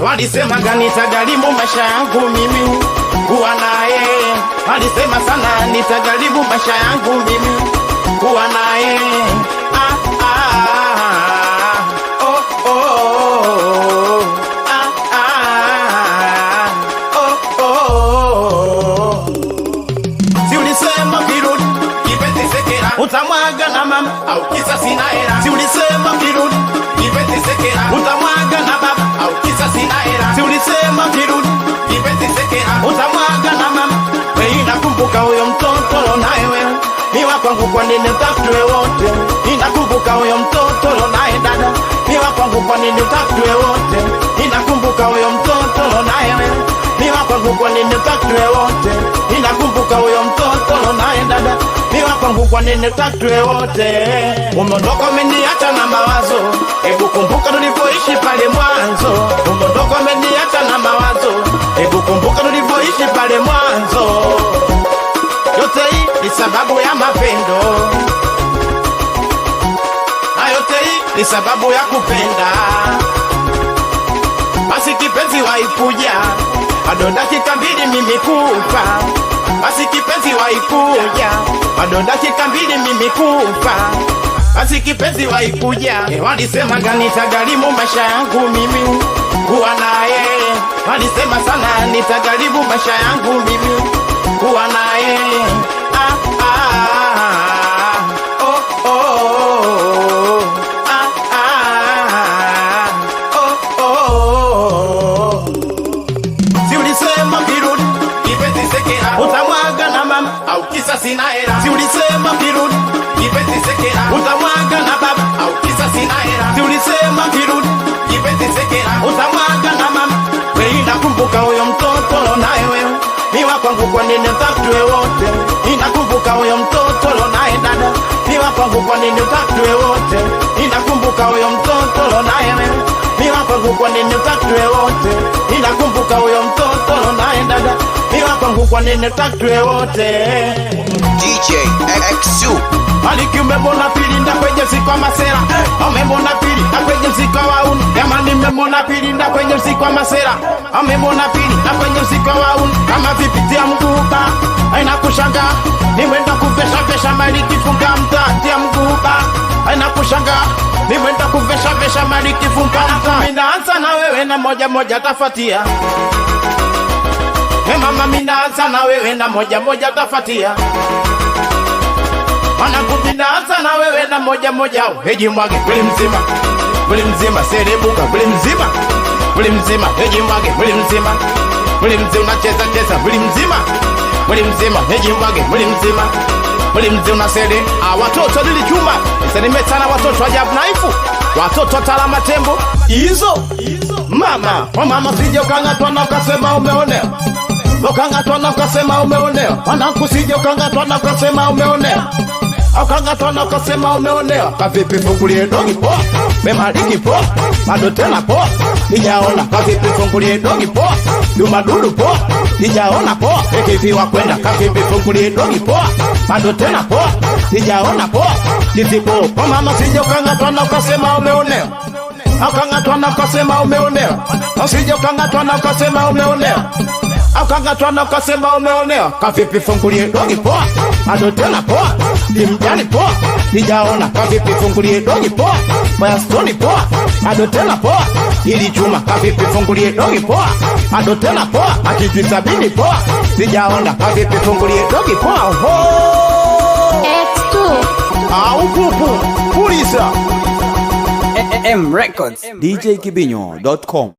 walisema gani tagalimu maisha yangu mimi kuwa naye. Walisema sana nitagaribu maisha yangu mimi kuwa naye. Si ulisema kirudi kipenzi sekera utamwaga na mama au kisa sina hela. Si ulisema kirudi kipenzi sekera utamwaga na baba au kisa sina hela. Si ulisema kirudi kipenzi sekera utamwaga na mama. Wewe nakumbuka huyo mtoto naye wewe ni wakwangu, kwa nini utakutwe wote? Ninakumbuka huyo mtoto naye dada ni wakwangu, kwa nini utakutwe wote? Ninakumbuka huyo mtoto naye wewe ni wakwangu, kwa nini utakutwe wote? Ninakumbuka huyo mtoto naye dada ni wakwangu, kwa nini utakutwe wote? Umeondoka umeniacha na mawazo, hebu kumbuka tulivyoishi pale mwanzo. Umeondoka umeniacha na mawazo, hebu kumbuka tulivyoishi pale mwanzo. Yote hii ni sababu ya mapendo, na yote hii ni sababu ya kupenda. Basi kipenzi waikuja bado dakika mbili mimi kufa. Basi kipenzi waikuja bado dakika mbili mimi kufa. Basi kipenzi waikuja walisema gani tagalimu maisha yangu mimi kuwa naye. Walisema sana nitagaribu maisha yangu mimi kuwa naye. Si ulisema kirudi kipenzi sekera utamwaga na mama au kisa sina hela. Si ulisema kirudi kipenzi sekera utamwaga na baba au kisa sina hela. Si ulisema kirudi kipenzi sekera utamwaga na mama. Wewe nakumbuka huyo mtoto naye wewe ni wakwangu, kwa nini utakutwe wote? Ninakumbuka huyo mtoto naye dada ni wakwangu, kwa nini utakutwe wote? Ninakumbuka huyo mtoto naye wewe ni wakwangu, kwa nini utakutwe wote? Ninakumbuka huyo mtoto naye dada ni wakwangu, kwa nini utakutwe wote? DJ XU Maliki umemona pili nda kwenye mziki wa masera. Umemona pili nda kwenye mziki wa wauni. Jamani umemona pili nda kwenye mziki wa masera. Umemona pili nda kwenye mziki wa wauni. Kama vipi tia mguba haina kushanga, nimwenda kuvesha vesha Maliki funga mta. Tia mguba haina kushanga, nimwenda kuvesha vesha Maliki funga mta. Minaanza na wewe na moja moja tafatia. Mama minaanza na wewe na moja moja tafatia. Wanakupindaanza na wewe na moja moja. Heji mwage mwili mzima, mwili mzima serebuka mwili mzima, mwili mzima heji mwage mwili mzima, mwili mzima unacheza cheza mwili mzima, mwili mzima heji mwage mwili mzima, mwili mzima unasere. Watoto lili chuma nimesana, watoto ajabu naifu, watoto talama tembo hizo. Mama sije ukangatwa na ukasema umeonea. Ukangatwa na ukasema umeonea. Wanangu sije ukangatwa na ukasema umeonea. Ukangatwa na ukasema umeonea. Kavipi fungulie dogi poa, Memaliki poa, bado tena poa, nijaona. Kavipi fungulie dogi poa, Dumadudu poa, nijaona poa. Ekivi wa kwenda. Kavipi fungulie dogi poa, bado tena poa, nijaona poa. Jizi poa. Mama sije ukangatwa na ukasema umeonea. Ukangatwa na ukasema umeonea. Sije ukangatwa na ukasema umeonea. Ukangatwa na ukasema umeonea. Kavipi fungulie dogi poa, bado tena poa, dimjani poa, nijaona. Kavipi fungulie dogi poa, Mayastoni poa, bado tena poa, ili chuma. Kavipi fungulie dogi poa, bado tena poa, Akijwi Sabini poa, nijaona. Kavipi fungulie dogi poa. X2 Ukupu Pulisa M Records DJKibinyo.com